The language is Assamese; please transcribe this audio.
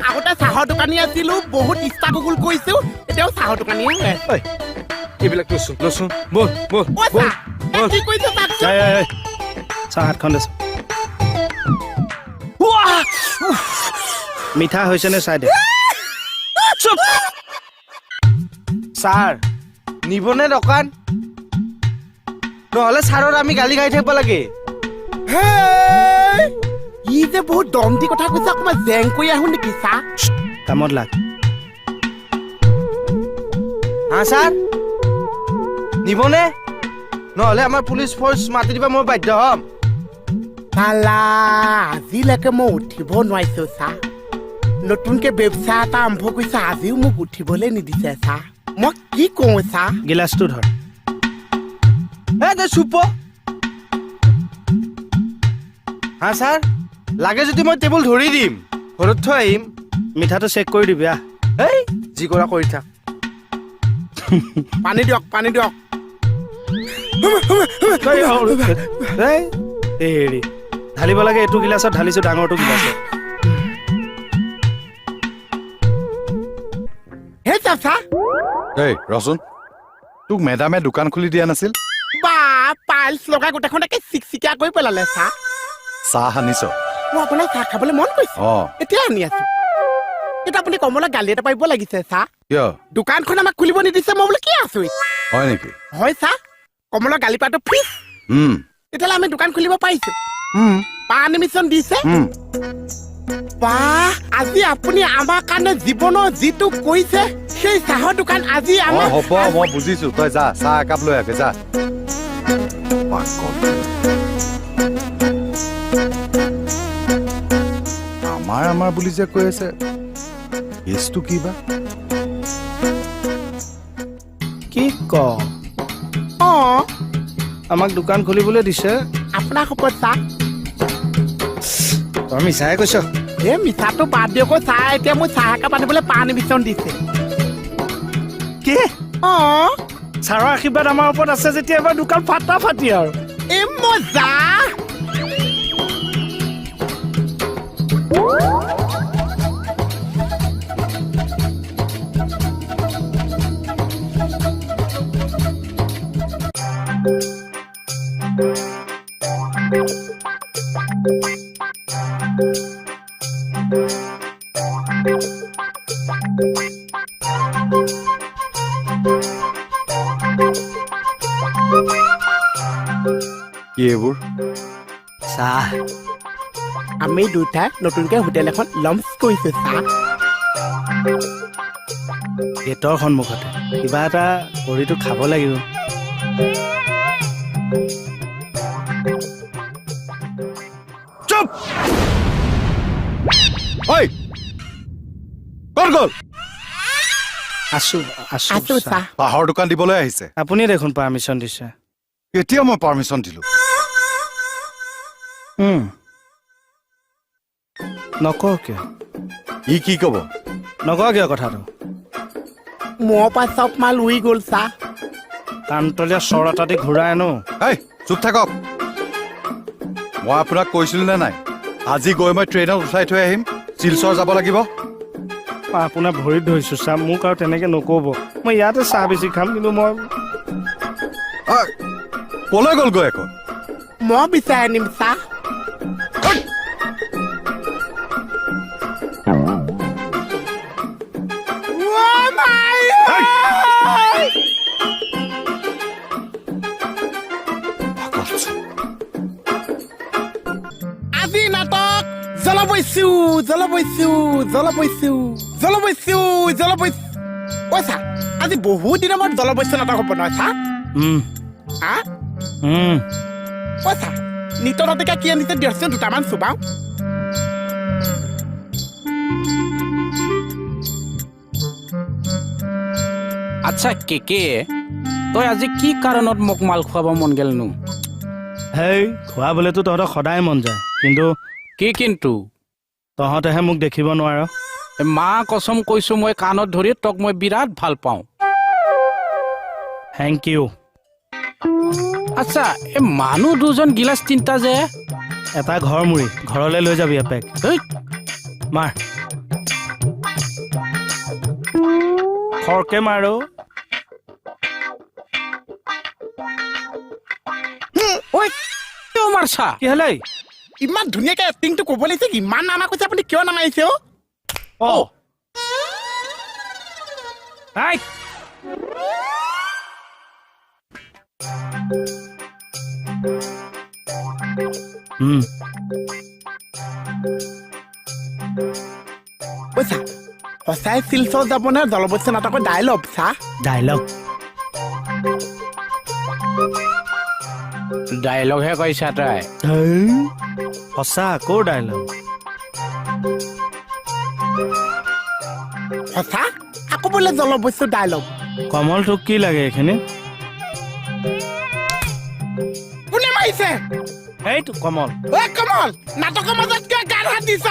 আগতে চাহৰ দোকানী আছিলো বহুত ইচ্ছা গুগুল কৰিছো এতিয়াও চাহৰ দোকানী এইবিলাক লচোন বল কি কৰিছে চাহ হাতখন দেচোন মিঠা হৈছে নে চাই দে ছাৰ নিবনে দোকান নহ'লে ছাৰৰ আমি গালি খাই থাকিব লাগে ই যে বহুত দম দি কথা কৈছে অকণমান জেং কৰি আহো নেকি চাহ কামত লাগ হা ছাৰ নিবনে নহ'লে আমাৰ পুলিচ ফৰ্চ মাতি দিব মই বাধ্য হ'ম কালা আজিলৈকে মই উঠিব নোৱাৰিছো চাহ নতুনকে ব্যৱসায় এটা আৰম্ভ কৰিছে আজিও মোক উঠিবলৈ নিদিছে চাহ মই কি কওঁ চাহ গিলাচটো ধৰ তই চুপ হা ছাৰ লাগে যদি মই টেবুল ধৰি দিম ঘৰত থৈ আহিম মিঠাটো চেক কৰি দিবি আহ এই যি কৰা কৰি থাক পানী দিয়ক হেৰি ঢালিব লাগে এইটো গিলাচত ঢালিছো ডাঙৰটো গিলাচত হে চাচা এই ৰচোন তোক মেডামে দোকান খুলি দিয়া নাছিল বা পাইলছ লগাই গোটেইখনকে চিকচিকিয়া কৰি পেলালে চাহ চাহ আনিছ মই আপোনাৰ চাহ খাবলৈ মন কৰিছে অঁ এতিয়া আনি আছো কিন্তু আপুনি কমলা গালি এটা পাৰিব লাগিছে চাহ কিয় দোকানখন আমাক খুলিব নিদিছে মই বোলে কি আছো হয় নেকি হয় চাহ কমলা গালি পাতো ফিজ তেতিয়াহ'লে আমি দোকান খুলিব পাৰিছো পাৰ্মিশ্যন দিছে বাহ আজি আপুনি আমাৰ কাৰণে জীৱনৰ যিটো কৰিছে সেই চাহৰ দোকান আজি আমাৰ হ'ব মই বুজিছো তই যা চাহ একাপ লৈ আহে যা আমাৰ বুলি যে কৈ আছে কেছটো কি বা কি ক অঁ আমাক দোকান খুলিবলৈ দিছে আপোনাৰ খবৰ চাহ তই মিছাই কৈছ এই মিঠাটো বাদ দিয়ক চাহ এতিয়া মোৰ চাহ একাপ আনিবলৈ পাৰ্মিশ্যন দিছে কি অঁ ছাৰৰ আশীৰ্বাদ আমাৰ ওপৰত আছে যেতিয়া এবাৰ দোকান ফাটি আৰু এই মজা কি এইবোৰ চাহ আমি দুটাই নতুনকৈ হোটেল এখন লঞ্চ কৰিছো চাহ গেটৰ সন্মুখতে কিবা এটা কৰিতো খাব লাগিব চুপ ঐ ক'ত গ'ল আছো আছো চাহ চাহৰ দোকান দিবলৈ আহিছে আপুনি দেখোন পাৰ্মিশ্যন দিছে এতিয়া মই পাৰ্মিশ্যন দিলো নকওঁ কিয় ই কি ক'ব নকওঁ কিয় কথাটো মোৰ পৰা চব মাল উৰি গ'ল চাহ কাণতলীয়া চৰ এটা দি ঘূৰাই আনো এই চুপ থাকক মই আপোনাক কৈছিলো নে নাই আজি গৈ মই ট্ৰেইনত উঠাই থৈ আহিম শিলচৰ যাব লাগিব আপোনাৰ ভৰিত ধৰিছো চাহ মোক আৰু তেনেকে নক'ব মই ইয়াতে চাহ বেছি খাম কিন্তু মই ক'লৈ গ'লগৈ আকৌ মই বিচাৰি আনিম চাহ আজি নাটক জলবৈচু পইচা আজি বহুত দিনৰ মূৰত জলবৈচু নাটক হ'ব নহয় চাহ পইচা নিত নাটিকা কি আনিছে দিয়কচোন দুটামান চুবাওঁ আচ্ছা কেকে তই আজি কি কাৰণত মোক মাল খুৱাব মন গেলনো হেই খুৱাবলৈতো তহঁতক সদায় মন যায় কিন্তু কি কিন্তু তহঁতেহে মোক দেখিব নোৱাৰ মা কচম কৈছো মই কাণত ধৰি তোক মই বিৰাট ভাল পাওঁ থেংক ইউ আচ্ছা এই মানুহ দুজন গিলাচ তিনিটা যে এটা ঘৰ মুৰি ঘৰলৈ লৈ যাবি এপেক এই মাৰ খৰকে মাৰো ঐ কিয় মাৰছা কি হ'লে ইমান ধুনীয়াকে এক্টিংটো ক'ব লাগিছে ইমান নানা কৈছে আপুনি কিয় নামাৰিছে অ আই পইচা সঁচাই শিলচৰ যাব নে জলবস্য নাটকৰ ডাইলগ চা ডাইলগ ডাইলগহে কৈছা তই সঁচা আকৌ ডাইলগ সঁচা আকৌ বোলে জলবস্য ডাইলগ কমল তোক কি লাগে এইখিনি কোনে মাৰিছে এইটো কমল ঐ কমল নাটকৰ মাজত কিয় গান হাত দিছ